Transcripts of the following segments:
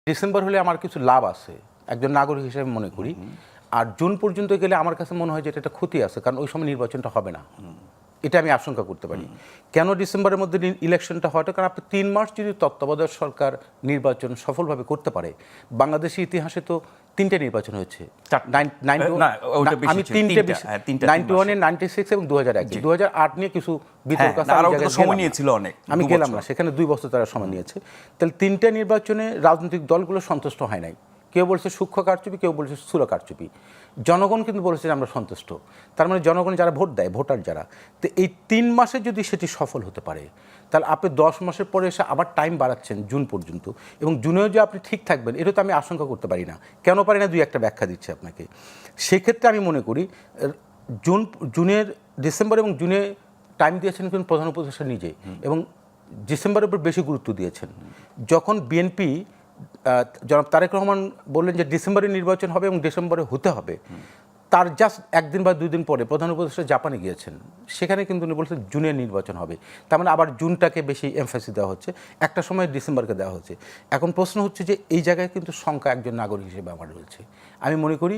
December হলে আমার কিছু লাভ আছে একজন নাগরিক হিসেবে মনে করি, আর জুন পর্যন্ত গেলে আমার কাছে মনে হয় যে এটা একটা ক্ষতি আছে, কারণ ওই সময় নির্বাচনটা হবে না, এটা আমি আশঙ্কা করতে পারি। কেন ডিসেম্বরের মধ্যে ইলেকশনটা হয়তো, কারণ আপনি 3 মাস যদি তত্ত্বাবধায়ক সরকার নির্বাচন সফলভাবে করতে পারে, বাংলাদেশের ইতিহাসে তো 3টে নির্বাচন হয়েছে, 91, 96 এবং 2001। 2008 নিয়ে কিছু বিতর্ক আছে, আমি গেলাম না সেখানে, 2 বছর তারা সময় নিয়েছে। তাহলে 3টে নির্বাচনে রাজনৈতিক দলগুলো সন্তুষ্ট হয় নাই, কেউ বলছে সূক্ষ্ম কারচুপি, কেউ বলছে স্থূল কারচুপি। জনগণ কিন্তু বলেছে যে আমরা সন্তুষ্ট, তার মানে জনগণ যারা ভোট দেয়, ভোটার যারা, তো এই 3 মাসে যদি সেটি সফল হতে পারে, তাহলে আপনি 10 মাসের পরে এসে আবার টাইম বাড়াচ্ছেন জুন পর্যন্ত, এবং জুনেও যে আপনি ঠিক থাকবেন এটা তো আমি আশঙ্কা করতে পারি না। কেন পারি না, 2-1টা ব্যাখ্যা দিচ্ছি আপনাকে। সেক্ষেত্রে আমি মনে করি ডিসেম্বর এবং জুনে টাইম দিয়েছেন কিন্তু প্রধান উপদেষ্টা নিজে, এবং ডিসেম্বরের উপর বেশি গুরুত্ব দিয়েছেন। যখন বিএনপি জনাব তারেক রহমান বললেন যে ডিসেম্বরে নির্বাচন হবে এবং ডিসেম্বরে হতে হবে, তার জাস্ট 1 দিন বা 2 দিন পরে প্রধান উপদেষ্টা জাপানে গিয়েছেন, সেখানে কিন্তু উনি বলছেন জুনে নির্বাচন হবে। তার মানে আবার জুনটাকে বেশি এমফাসিস দেওয়া হচ্ছে, একটা সময় ডিসেম্বরকে দেওয়া হচ্ছে। এখন প্রশ্ন হচ্ছে যে এই জায়গায় কিন্তু শঙ্কা একজন নাগরিক হিসেবে আমার রয়েছে। আমি মনে করি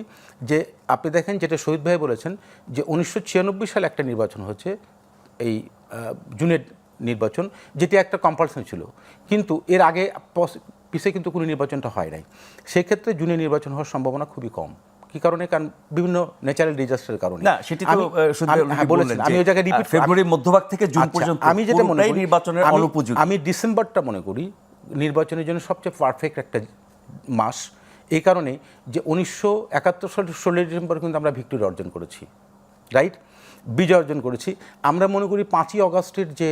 যে আপনি দেখেন যেটা শহীদ ভাই বলেছেন যে 1996 সালে একটা নির্বাচন হচ্ছে, এই জুনের নির্বাচন, যেটি একটা কম্পালশন ছিল, কিন্তু এর আগে পিছিয়ে কিন্তু কোনো নির্বাচনটা হয় নাই। সেই ক্ষেত্রে জুনে নির্বাচন হওয়ার সম্ভাবনা খুবই কম। কি কারণে? কারণ বিভিন্ন ন্যাচারাল ডিজাস্টারের কারণে। না, সেটি তো বলেছেন আমি ওই জায়গায় রিপিট, ফেব্রুয়ারির মধ্যভাগ থেকে জুন পর্যন্ত আমি যেটা মনে করি নির্বাচনের অনুপযোগী। আমি ডিসেম্বরটা মনে করি নির্বাচনের জন্য সবচেয়ে পারফেক্ট একটা মাস, এই কারণে যে 1971 সালের 16 ডিসেম্বর কিন্তু আমরা ভিক্টোরি অর্জন করেছি, রাইট, বিজয় অর্জন করেছি। আমরা মনে করি 5ই অগাস্টের যে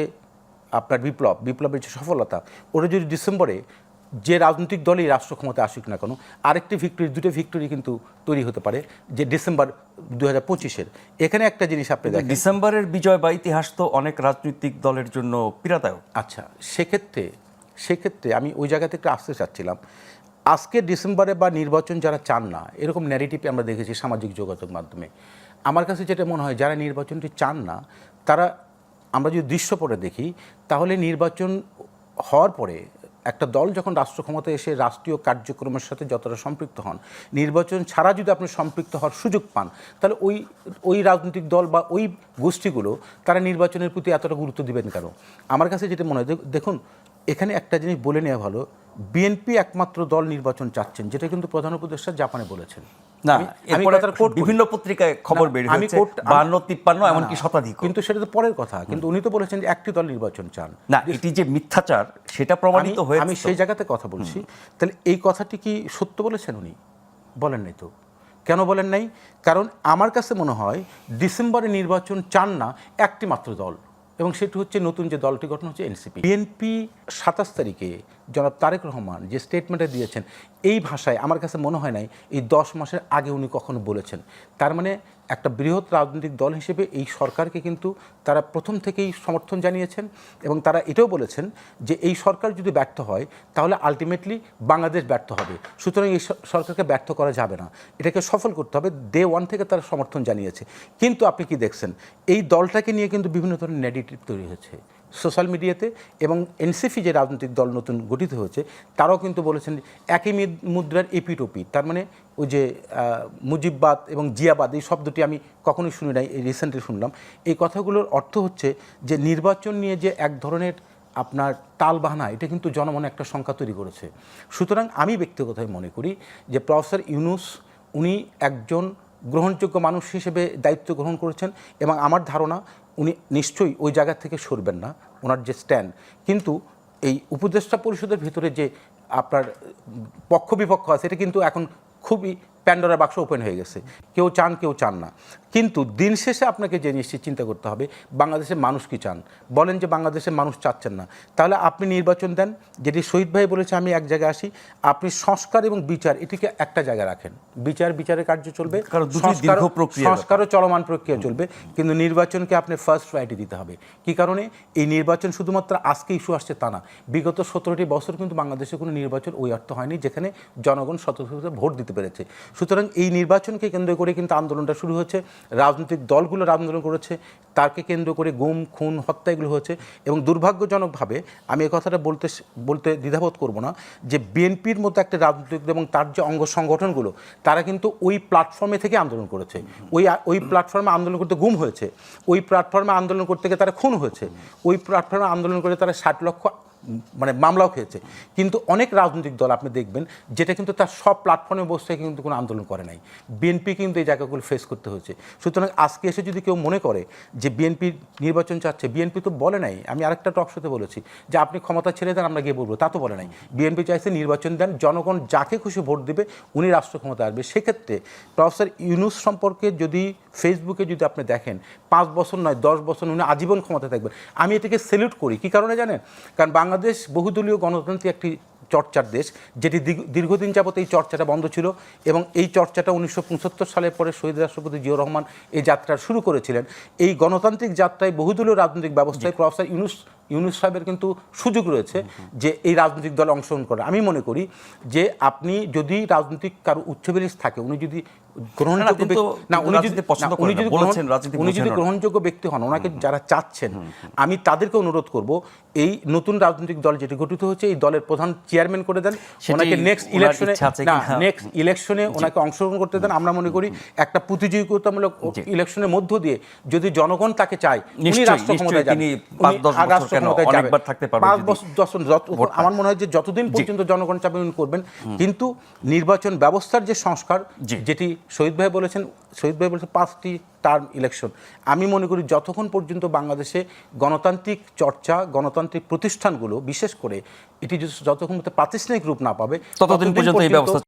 আপনার বিপ্লবের যে সফলতা, ওটা যদি ডিসেম্বরে যে রাজনৈতিক দলই রাষ্ট্র ক্ষমতা আসুক না কেন, আরেকটি ভিক্টোরি, 2টো ভিক্টোরি কিন্তু তৈরি হতে পারে, যে ডিসেম্বর 2025-এর। এখানে একটা জিনিস আপনি দেখেন, ডিসেম্বরের বিজয় বা ইতিহাস তো অনেক রাজনৈতিক দলের জন্য পীড়াদায়ক। আচ্ছা, সেক্ষেত্রে আমি ওই জায়গা থেকে আসতে চাচ্ছিলাম, আজকে ডিসেম্বরে বা নির্বাচন যারা চান না, এরকম ন্যারেটিভ আমরা দেখেছি সামাজিক যোগাযোগ মাধ্যমে। আমার কাছে যেটা মনে হয়, যারা নির্বাচনটি চান না, তারা, আমরা যদি দৃশ্যপটে দেখি, তাহলে নির্বাচন হওয়ার পরে একটা দল যখন রাষ্ট্র ক্ষমতায় এসে রাষ্ট্রীয় কার্যক্রমের সাথে যতটা সম্পৃক্ত হন, নির্বাচন ছাড়া যদি আপনি সম্পৃক্ত হওয়ার সুযোগ পান, তাহলে ওই রাজনৈতিক দল বা ওই গোষ্ঠীগুলো তারা নির্বাচনের প্রতি এতটা গুরুত্ব দিবেন কেন? আমার কাছে যেটা মনে হয়, দেখুন এখানে একটা জিনিস বলে নেওয়া ভালো, বিএনপি একমাত্র দল নির্বাচন চাচ্ছেন, যেটা কিন্তু প্রধান উপদেষ্টা জাপানে বলেছেন। না, এরপরে বিভিন্ন পত্রিকায় খবর বের হয়েছে 52-53 এমনকি শতাধিক, কিন্তু সেটা তো পরের কথা। কিন্তু উনি তো বলেছেন যে একটি দল নির্বাচন চান। না, এটি যে মিথ্যাচার সেটা প্রমাণিত হয়েছে। আমি সেই জায়গাতে কথা বলছি। তাহলে এই কথাটি কি সত্য বলেছেন উনি? বলেন নাই তো। কেন বলেন নাই? কারণ আমার কাছে মনে হয় ডিসেম্বরে নির্বাচন চান না একটি মাত্র দল, এবং সেটি হচ্ছে নতুন যে দলটি গঠন হচ্ছে এনসিপি। বিএনপি 27 তারিখে জনাব তারেক রহমান যে স্টেটমেন্টে দিয়েছেন, এই ভাষায় আমার কাছে মনে হয় নাই এই 10 মাসের আগে উনি কখনো বলেছেন। তার মানে একটা বৃহৎ রাজনৈতিক দল হিসেবে এই সরকারকে কিন্তু তারা প্রথম থেকেই সমর্থন জানিয়েছেন, এবং তারা এটাও বলেছেন যে এই সরকার যদি ব্যর্থ হয় তাহলে আলটিমেটলি বাংলাদেশ ব্যর্থ হবে, সুতরাং এই সরকারকে ব্যর্থ করা যাবে না, এটাকে সফল করতে হবে। ডে 1 থেকে তারা সমর্থন জানিয়েছে। কিন্তু আপনি কি দেখছেন, এই দলটাকে নিয়ে কিন্তু বিভিন্ন ধরনের নেগেটিভ তৈরি হয়েছে সোশ্যাল মিডিয়াতে, এবং এনসিপি যে রাজনৈতিক দল নতুন গঠিত হয়েছে, তারাও কিন্তু বলেছেন একই মুদ্রার এপিটোপি। তার মানে ওই যে মুজিববাদ এবং জিয়াবাদ, এই শব্দটি আমি কখনোই শুনি নাই, এই রিসেন্টলি শুনলাম। এই কথাগুলোর অর্থ হচ্ছে যে নির্বাচন নিয়ে যে এক ধরনের আপনার তালবাহানা, এটা কিন্তু জনমনে একটা শঙ্কা তৈরি করেছে। সুতরাং আমি ব্যক্তিগতভাবে মনে করি যে প্রফেসর ইউনূস উনি একজন গ্রহণযোগ্য মানুষ হিসেবে দায়িত্ব গ্রহণ করেছেন, এবং আমার ধারণা উনি নিশ্চয়ই ওই জায়গা থেকে সরবেন না, ওনার যে স্ট্যান্ড। কিন্তু এই উপদেষ্টা পরিষদের ভিতরে যে আপনার পক্ষ বিপক্ষ আছে, এটা কিন্তু এখন খুবই প্যান্ডোরা বাক্স ওপেন হয়ে গেছে, কেউ চান কেউ চান না। কিন্তু দিন শেষে আপনাকে যে জিনিসটি চিন্তা করতে হবে, বাংলাদেশের মানুষ কি চান। বলেন যে বাংলাদেশের মানুষ চাচ্ছেন না, তাহলে আপনি নির্বাচন দেন। যেটি শহীদ ভাই বলেছে, আমি এক জায়গায় আসি, আপনি সংস্কার এবং বিচার এটিকে একটা জায়গায় রাখেন। বিচারের কার্য চলবে, সংস্কারও চলমান প্রক্রিয়া চলবে, কিন্তু নির্বাচনকে আপনি ফার্স্ট প্রায়োরিটি দিতে হবে। কি কারণে? এই নির্বাচন শুধুমাত্র আজকে ইস্যু আসছে তা না, বিগত 17টি বছর কিন্তু বাংলাদেশে কোনো নির্বাচন ওই অর্থ হয়নি যেখানে জনগণ স্বতঃস্ফূর্ত ভোট দিতে পেরেছে। সুতরাং এই নির্বাচনকে কেন্দ্র করে কিন্তু আন্দোলনটা শুরু হয়েছে, রাজনৈতিক দলগুলো আন্দোলন করেছে, তাকে কেন্দ্র করে গুম খুন হত্যা এগুলো হয়েছে। এবং দুর্ভাগ্যজনকভাবে আমি এই কথাটা বলতে দ্বিধাবোধ করব না যে বিএনপির মতো একটা রাজনৈতিক এবং তার যে অঙ্গ সংগঠনগুলো তারা কিন্তু ওই প্ল্যাটফর্মে থেকে আন্দোলন করেছে, ওই প্ল্যাটফর্মে আন্দোলন করতে গুম হয়েছে, ওই প্ল্যাটফর্মে আন্দোলন করতে গিয়ে তারা খুন হয়েছে, ওই প্ল্যাটফর্মে আন্দোলন করে তারা 60 লক্ষ মানে মামলাও খেয়েছে। কিন্তু অনেক রাজনৈতিক দল আপনি দেখবেন যেটা কিন্তু তার সব প্ল্যাটফর্মে বসে কিন্তু কোনো আন্দোলন করে নাই, বিএনপি কিন্তু এই জায়গাগুলো ফেস করতে হয়েছে। সুতরাং আজকে এসে যদি কেউ মনে করে যে বিএনপি নির্বাচন চাচ্ছে, বিএনপি তো বলে নাই, আমি আরেকটা টক শোতে বলেছি যে আপনি ক্ষমতা ছেড়ে দেন আমরা গিয়ে বলবো, তা তো বলে নাই। বিএনপি চাইছে নির্বাচন দেন, জনগণ যাকে খুশি ভোট দেবে উনি রাষ্ট্র ক্ষমতা আসবে। সেক্ষেত্রে প্রফেসর ইউনূস সম্পর্কে যদি ফেসবুকে যদি আপনি দেখেন 5 বছর নয় 10 বছর উনি আজীবন ক্ষমতা থাকবেন, আমি এটাকে স্যালুট করি। কী কারণে জানেন? কারণ বাংলাদেশ বহুদলীয় গণতান্ত্রিক একটি চর্চার দেশ, যেটি দীর্ঘদিন যাবত এই চর্চাটা বন্ধ ছিল এবং এই চর্চাটা 1975 সালের পরে শহীদ রাষ্ট্রপতি জিয়াউর রহমান এই যাত্রা শুরু করেছিলেন। এই গণতান্ত্রিক যাত্রায় বহুদলীয় রাজনৈতিক ব্যবস্থায় প্রফেসর ইউনূস সাহেবের কিন্তু সুযোগ রয়েছে যে এই রাজনৈতিক দলে অংশগ্রহণ করা। আমি মনে করি যে আপনি যদি রাজনৈতিক কারো উচ্চবিলিস থাকে, উনি যদি গ্রহণযোগ্য ব্যক্তি হন, ওনাকে যারা চাচ্ছেন, আমি তাদেরকে অনুরোধ করব এই নতুন রাজনৈতিক দল যেটি গঠিত হচ্ছে এই দলের প্রধান চেয়ারম্যান করে দেন, ওনাকে নেক্সট ইলেকশনে ওনাকে অংশগ্রহণ করতে দেন। আমরা মনে করি একটা প্রতিযোগিতামূলক ইলেকশনের মধ্য দিয়ে যদি জনগণ তাকে চায় উনি রাষ্ট্র ক্ষমতায় যান, আমার মনে হয় যে যতদিন পর্যন্ত জনগণ চাবে উনি করবেন। কিন্তু নির্বাচন ব্যবস্থার যে সংস্কার, যেটি শহীদ ভাই বলেছেন 5টি টার্ম ইলেকশন, আমি মনে করি যতক্ষণ পর্যন্ত বাংলাদেশে গণতান্ত্রিক চর্চা, গণতান্ত্রিক প্রতিষ্ঠানগুলো বিশেষ করে এটি যতক্ষণ প্রাতিষ্ঠানিক রূপ না পাবে ততদিন পর্যন্ত এই ব্যবস্থা